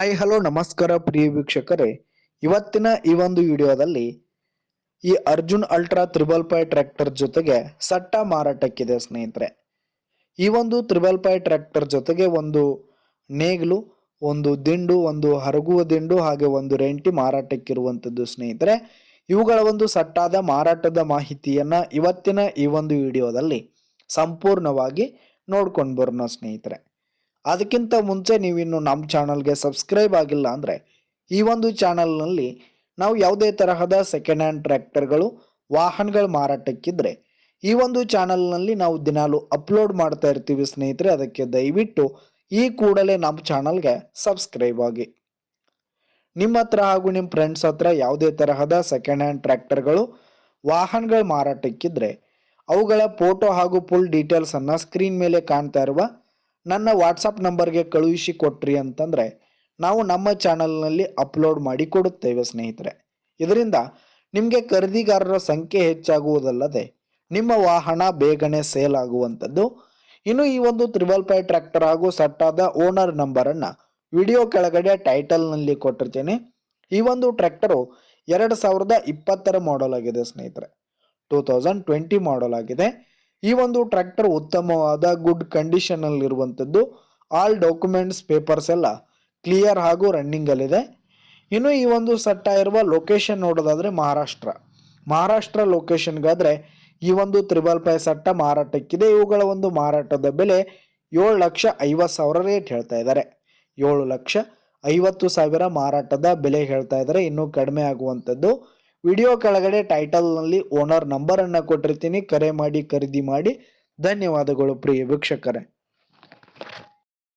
Hi hello ನಮಸ್ಕಾರ ಪ್ರಿಯ ವೀಕ್ಷಕರೇ. ಇವತ್ತಿನ ಈ ಒಂದು ವಿಡಿಯೋದಲ್ಲಿ ಈ ಅರ್ಜುನ್ ಅಲ್ಟ್ರಾ 555 ಟ್ರ್ಯಾಕ್ಟರ್ ಜೊತೆಗೆ ಸಟ್ಟ ಮಾರಾಟಕ್ಕಿದೆ ಸ್ನೇಹಿತರೆ. ಈ ಒಂದು 555 ಟ್ರ್ಯಾಕ್ಟರ್ ಜೊತೆಗೆ ಒಂದು ನೇಗಿಲು, ಒಂದು ದಿಂಡು, ಒಂದು ಹರಗುವ ದಿಂಡು ಹಾಗೆ ಒಂದು ರೆಂಟಿ ಮಾರಾಟಕ್ಕಿರುವಂಥದ್ದು ಸ್ನೇಹಿತರೆ. ಇವುಗಳ ಒಂದು ಸಟ್ಟಾದ ಮಾರಾಟದ ಮಾಹಿತಿಯನ್ನ ಇವತ್ತಿನ ಈ ಒಂದು ವಿಡಿಯೋದಲ್ಲಿ ಸಂಪೂರ್ಣವಾಗಿ ನೋಡ್ಕೊಂಡು ಬರೋಣ ಸ್ನೇಹಿತರೆ. ಅದಕ್ಕಿಂತ ಮುಂಚೆ ನೀವಿನ್ನು ನಮ್ಮ ಚಾನಲ್ಗೆ ಸಬ್ಸ್ಕ್ರೈಬ್ ಆಗಿಲ್ಲ ಅಂದರೆ ಈ ಒಂದು ಚಾನಲ್ನಲ್ಲಿ ನಾವು ಯಾವುದೇ ತರಹದ ಸೆಕೆಂಡ್ ಹ್ಯಾಂಡ್ ಟ್ರ್ಯಾಕ್ಟರ್ಗಳು, ವಾಹನಗಳ ಮಾರಾಟಕ್ಕಿದ್ರೆ ಈ ಒಂದು ಚಾನಲ್ನಲ್ಲಿ ನಾವು ದಿನಾಲು ಅಪ್ಲೋಡ್ ಮಾಡ್ತಾ ಇರ್ತೀವಿ ಸ್ನೇಹಿತರೆ. ಅದಕ್ಕೆ ದಯವಿಟ್ಟು ಈ ಕೂಡಲೇ ನಮ್ಮ ಚಾನಲ್ಗೆ ಸಬ್ಸ್ಕ್ರೈಬ್ ಆಗಿ. ನಿಮ್ಮ ಹತ್ರ ಹಾಗೂ ನಿಮ್ಮ ಫ್ರೆಂಡ್ಸ್ ಹತ್ರ ಯಾವುದೇ ತರಹದ ಸೆಕೆಂಡ್ ಹ್ಯಾಂಡ್ ಟ್ರ್ಯಾಕ್ಟರ್ಗಳು, ವಾಹನಗಳ ಮಾರಾಟಕ್ಕಿದ್ರೆ ಅವುಗಳ ಫೋಟೋ ಹಾಗೂ ಫುಲ್ ಡೀಟೇಲ್ಸನ್ನು ಸ್ಕ್ರೀನ್ ಮೇಲೆ ಕಾಣ್ತಾ ಇರುವ ನನ್ನ ವಾಟ್ಸಪ್ ನಂಬರ್ಗೆ ಕಳುಹಿಸಿ ಕೊಟ್ರಿ ಅಂತಂದರೆ ನಾವು ನಮ್ಮ ಚಾನಲ್ನಲ್ಲಿ ಅಪ್ಲೋಡ್ ಮಾಡಿ ಕೊಡುತ್ತೇವೆ ಸ್ನೇಹಿತರೆ. ಇದರಿಂದ ನಿಮಗೆ ಖರೀದಿಗಾರರ ಸಂಖ್ಯೆ ಹೆಚ್ಚಾಗುವುದಲ್ಲದೆ ನಿಮ್ಮ ವಾಹನ ಬೇಗನೆ ಸೇಲ್ ಆಗುವಂಥದ್ದು. ಇನ್ನು ಈ ಒಂದು 555 ಟ್ರ್ಯಾಕ್ಟರ್ ಹಾಗೂ ಸಟ್ಟಾದ ಓನರ್ ನಂಬರನ್ನು ವಿಡಿಯೋ ಕೆಳಗಡೆ ಟೈಟಲ್ನಲ್ಲಿ ಕೊಟ್ಟಿರ್ತೇನೆ. ಈ ಒಂದು ಟ್ರ್ಯಾಕ್ಟರು 2020 ಮಾಡೆಲ್ ಆಗಿದೆ ಸ್ನೇಹಿತರೆ. 2020 ಮಾಡೆಲ್ ಆಗಿದೆ. ಈ ಒಂದು ಟ್ರ್ಯಾಕ್ಟರ್ ಉತ್ತಮವಾದ ಗುಡ್ ಕಂಡೀಷನ್ ಅಲ್ಲಿ ಇರುವಂತದ್ದು. ಆಲ್ ಡಾಕ್ಯುಮೆಂಟ್ಸ್ ಪೇಪರ್ಸ್ ಎಲ್ಲ ಕ್ಲಿಯರ್ ಹಾಗೂ ರನ್ನಿಂಗ್ ಅಲ್ಲಿದೆ. ಇನ್ನು ಈ ಒಂದು ಸಟ್ಟ ಇರುವ ಲೊಕೇಶನ್ ನೋಡೋದಾದ್ರೆ ಮಹಾರಾಷ್ಟ್ರ ಲೊಕೇಶನ್ಗಾದ್ರೆ ಈ ಒಂದು 555 ಸಟ್ಟ ಮಾರಾಟಕ್ಕಿದೆ. ಇವುಗಳ ಒಂದು ಮಾರಾಟದ ಬೆಲೆ 7,50,000 ರೇಟ್ ಹೇಳ್ತಾ ಇದ್ದಾರೆ. 7,50,000 ಮಾರಾಟದ ಬೆಲೆ ಹೇಳ್ತಾ ಇದ್ದಾರೆ. ಇನ್ನೂ ಕಡಿಮೆ ಆಗುವಂಥದ್ದು. ವಿಡಿಯೋ ಕೆಳಗಡೆ ಟೈಟಲ್ನಲ್ಲಿ ಓನರ್ ನಂಬರನ್ನು ಕೊಟ್ಟಿರ್ತೀನಿ. ಕರೆ ಮಾಡಿ ಖರೀದಿ ಮಾಡಿ. ಧನ್ಯವಾದಗಳು ಪ್ರಿಯ ವೀಕ್ಷಕರೇ.